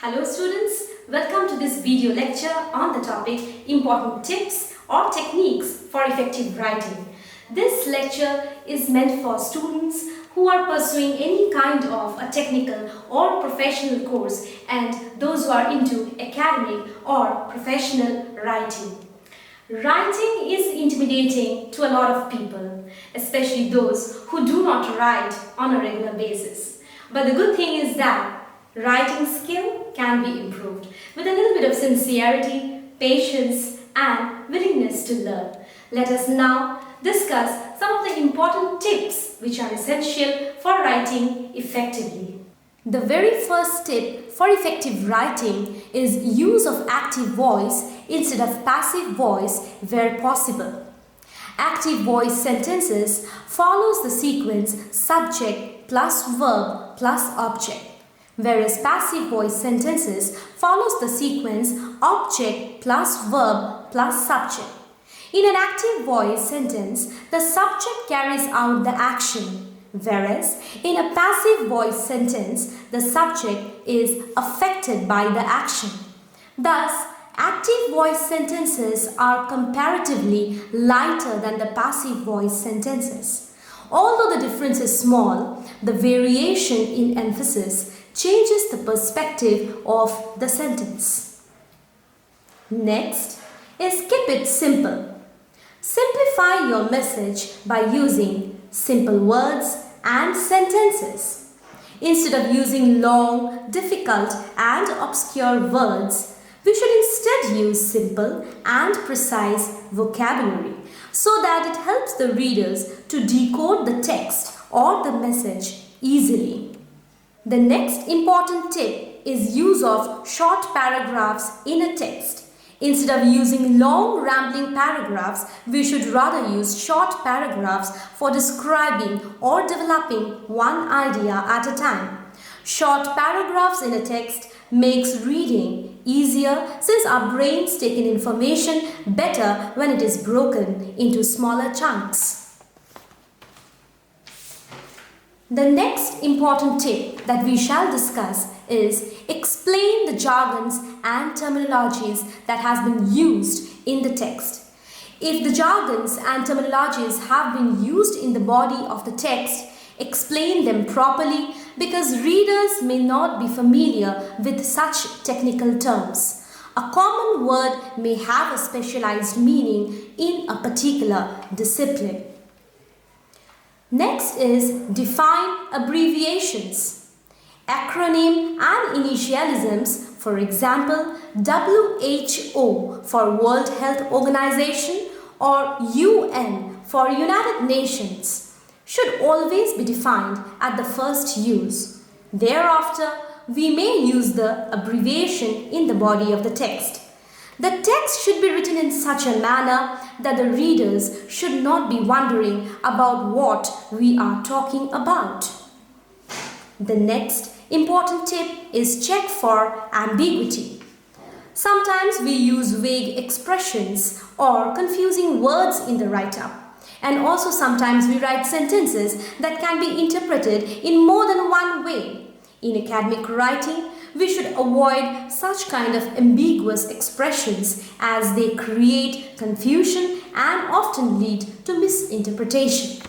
Hello students, welcome to this video lecture on the topic important tips or techniques for effective writing. This lecture is meant for students who are pursuing any kind of a technical or professional course and those who are into academic or professional writing. Writing is intimidating to a lot of people, especially those who do not write on a regular basis. But the good thing is that writing skill can be improved with a little bit of sincerity, patience and willingness to learn. Let us now discuss some of the important tips which are essential for writing effectively. The very first tip for effective writing is use of active voice instead of passive voice where possible. Active voice sentences follows the sequence subject plus verb plus object, whereas passive voice sentences follows the sequence object plus verb plus subject. In an active voice sentence, the subject carries out the action, whereas in a passive voice sentence, the subject is affected by the action. Thus, active voice sentences are comparatively lighter than the passive voice sentences. Although the difference is small, the variation in emphasis changes the perspective of the sentence. Next is keep it simple. Simplify your message by using simple words and sentences. Instead of using long, difficult and obscure words, we should instead use simple and precise vocabulary so that it helps the readers to decode the text or the message easily. The next important tip is use of short paragraphs in a text. Instead of using long rambling paragraphs, we should rather use short paragraphs for describing or developing one idea at a time. Short paragraphs in a text makes reading easier since our brains take in information better when it is broken into smaller chunks. The next important tip that we shall discuss is explain the jargons and terminologies that has been used in the text. If the jargons and terminologies have been used in the body of the text, explain them properly because readers may not be familiar with such technical terms. A common word may have a specialized meaning in a particular discipline. Next is define abbreviations. Acronym and initialisms, for example, WHO for World Health Organization or UN for United Nations, should always be defined at the first use. Thereafter, we may use the abbreviation in the body of the text. The text should be written in such a manner that the readers should not be wondering about what we are talking about. The next important tip is check for ambiguity. Sometimes we use vague expressions or confusing words in the write-up. And also sometimes we write sentences that can be interpreted in more than one way. In academic writing, we should avoid such kind of ambiguous expressions as they create confusion and often lead to misinterpretation.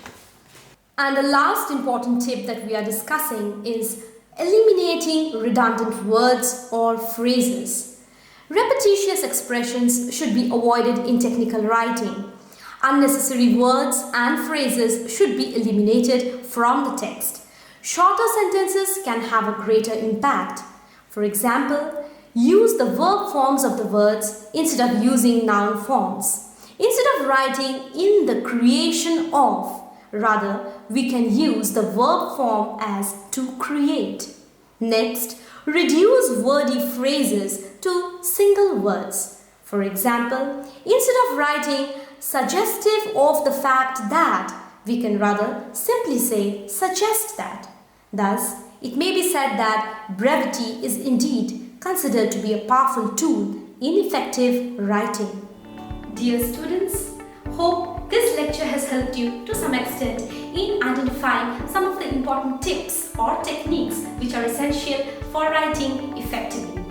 And the last important tip that we are discussing is eliminating redundant words or phrases. Repetitious expressions should be avoided in technical writing. Unnecessary words and phrases should be eliminated from the text. Shorter sentences can have a greater impact. For example, use the verb forms of the words instead of using noun forms. Instead of writing in the creation of, rather, we can use the verb form as to create. Next, reduce wordy phrases to single words. For example, instead of writing suggestive of the fact that, we can rather simply say suggest that. Thus, it may be said that brevity is indeed considered to be a powerful tool in effective writing. Dear students, hope this lecture has helped you to some extent in identifying some of the important tips or techniques which are essential for writing effectively.